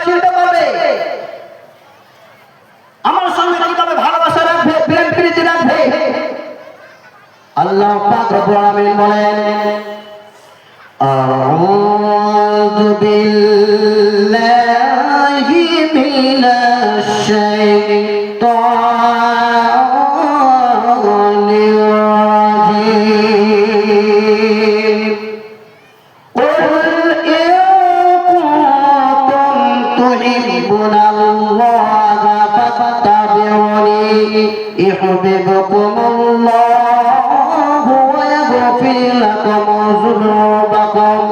চিন্তা করবে আমার সঙ্গে কিভাবে ভালোবাসা রাখবে, প্রেম প্রীতি রাখবে। আল্লাহ পাক রব্বুল আলামিন বলেন আউযু বিল্লাহি মিনাশ শাইতানির রাজীম কুল ইন কুনতুম তুহিব্বুনাল্লাহা ফাত্তাবিউনি ইউহিব্বুকুমুল্লাহু ওয়া ইয়াগফির লাকুম যুনুবাকুম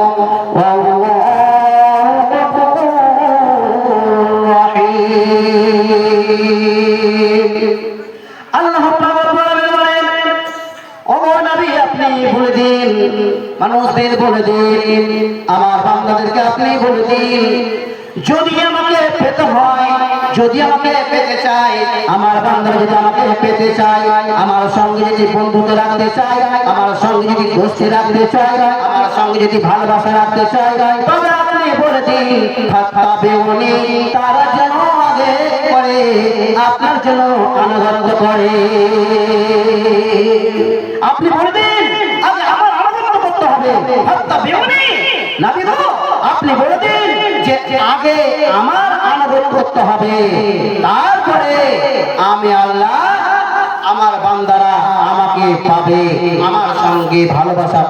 ওয়াল্লাহু গফুরুর রহিম। আল্লাহ পাক বলেন ওগো নবী আপনি বলে দিন, মানুষদের বলে দিন, আমার বান্দাদেরকে আপনি বলে দিন, যদি আমাকে পেতে হয়, যদি আমাকে পেতে চাই, আমার বান্দারা যদি আমাকে পেতে চাই, আমার সঙ্গে যদি বন্ধুত্ব রাখতে চাই, আমার সঙ্গে যদি দোস্তি রাখতে চাই, আমার সঙ্গে যদি ভালোবাসা রাখতে চাই, তবে আপনি বলে দিন ফাত্তাবিউনি, তারা যেন আগে করে আপনার জন্য আনুগত্য করে। আপনি বলে দিন আগে আমার আনুগত্য করতে হবে, ফাত্তাবিউনি নবী গো আপনি বলে দিন যে আগে আমার আনুগত্য করতে হবে, তারপরে আমি আল্লাহ আমার বান্দারা আমাকে পাবে, আমার সঙ্গে ভালোবাসা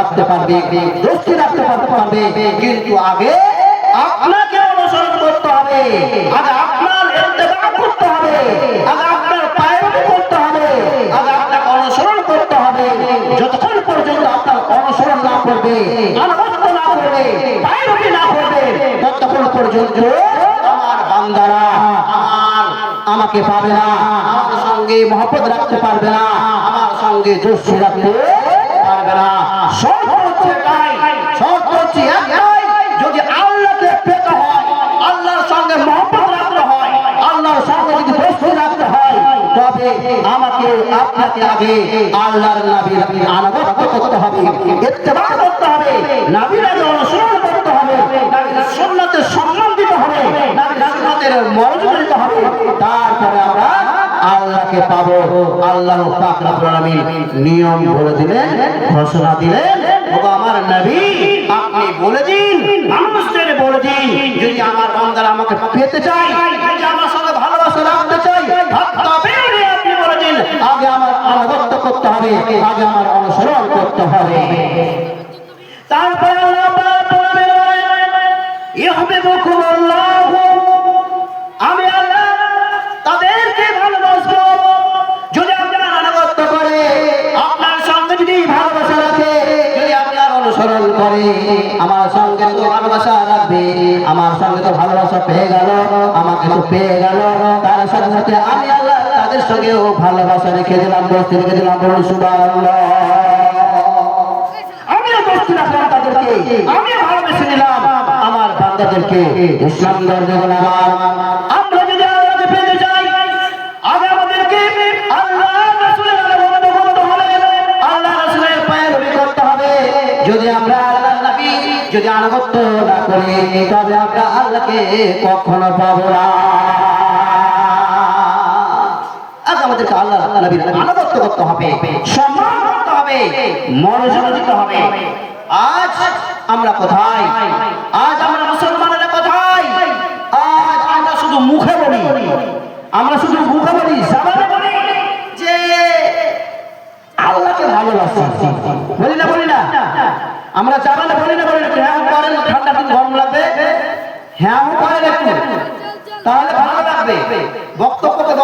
রাখতে পারবে, দোস্তি রাখতে পারবে। কিন্তু আগে আপনাকে অনুসরণ করতে হবে, আগে আপনার ইত্তেবা করতে হবে, আগে আপনার পায়রবি করতে হবে, আগে আপনাকে অনুসরণ করতে হবে। যতক্ষণ পর্যন্ত আপনার অনুসরণ না করবে, আনুগত্য না করবে, পায়রবি না করবে, ততক্ষণ পর্যন্ত আমার বান্দারা আমাকে পাবে না, আমার সঙ্গে মহব্বত রাখতে পারবে না, আমার সঙ্গে দোস্তি রাখতে পারবে না। শর্ত হচ্ছে এটাই, শর্ত হচ্ছে একটাই, যদি আল্লাহকে পেতে হয়, আল্লাহর সঙ্গে মহব্বত রাখতে হয়, আল্লাহর সঙ্গে যদি দোস্তি রাখতে হয়, তবে আমাকে আপনাকে আগে আল্লাহর নবীর আনুগত্য করতে হবে, ইত্তেবা করতে হবে, নবীর অনুসরণ করতে হবে, নবীর সুন্নতের সম্মান দিতে হবে, নবীর সুন্নতের মর্যাদা দিতে হবে, তারপরে আমরা আল্লাহকে পাবো। আল্লাহ পাক রব্বুল আলামিন নিয়ম বলে দিলেন, ঘোষণা দিলেন, ওগো আমার নবী আপনি বলে দিন, মানুষদের বলে দিন, যদি আমার বান্দারা আমাকে পেতে চায়, যদি আমার সঙ্গে ভালোবাসা রাখতে চাই, ফাত্তাবিউনি আপনি বলে দিন আগে আমার আনুগত্য করতে হবে, আগে আমার অনুসরণ করতে হবে। তারপরে আল্লাহ পাক বলেন ইউহিব্বুকুমুল্লাহু, আমি আল্লাহ তাদেরকে ভালোবাসবো যদি আপনার আনুগত্য করে, আপনার সঙ্গে যদি ভালোবাসা রাখে, যদি আপনার অনুসরণ করে। আমার সঙ্গে তো ভালোবাসা রাখবে, আমার সঙ্গে তো ভালোবাসা পেয়ে গেল, আমাকে তো পেয়ে গেল, তার সাথে সাথে আমি আল্লাহ তাদের সঙ্গেও ভালোবাসা রেখে দিলাম, দোস্তি রেখে দিলাম। বলুন সুবহানাল্লাহ। আমিও দোস্তি রাখলাম তাদেরকে, আমিও ভালোবেসে নিলাম আমার বান্দাদেরকে। ইসলাম ধর্মের আমার আমরা যদি আল্লাহকে পেতে চাই, আগে আমাদেরকে আল্লাহ রাসূলের আনুগত্য করতে হবে, আল্লাহ রাসূলের পায়রবি করতে হবে। যদি আমরা আল্লাহর নবী যদি আনুগত্য না করি, তবে আমরা আল্লাহকে কখনো পাবো না। আজ আমাদেরকে আল্লাহ নবীর আনুগত্য করতে হবে, সম্মান করতে হবে, মর্যাদা দিতে হবে। আজ আমরা কোথায়? আজ আমরা মুসলমানেরা কোথায়? আজ আমরা শুধু মুখে বলি, আমরা শুধু মুখে বলি, জবানে বলি যে আল্লাহকে ভালোবাসি, বলি না আমরা জবানে বলি না, হ্যাঁ করেন, ঠান্ডা দিন গরম লাগবে, হ্যাঁ করেন একটু, তাহলে ভালো লাগবে। বক্তব্যকে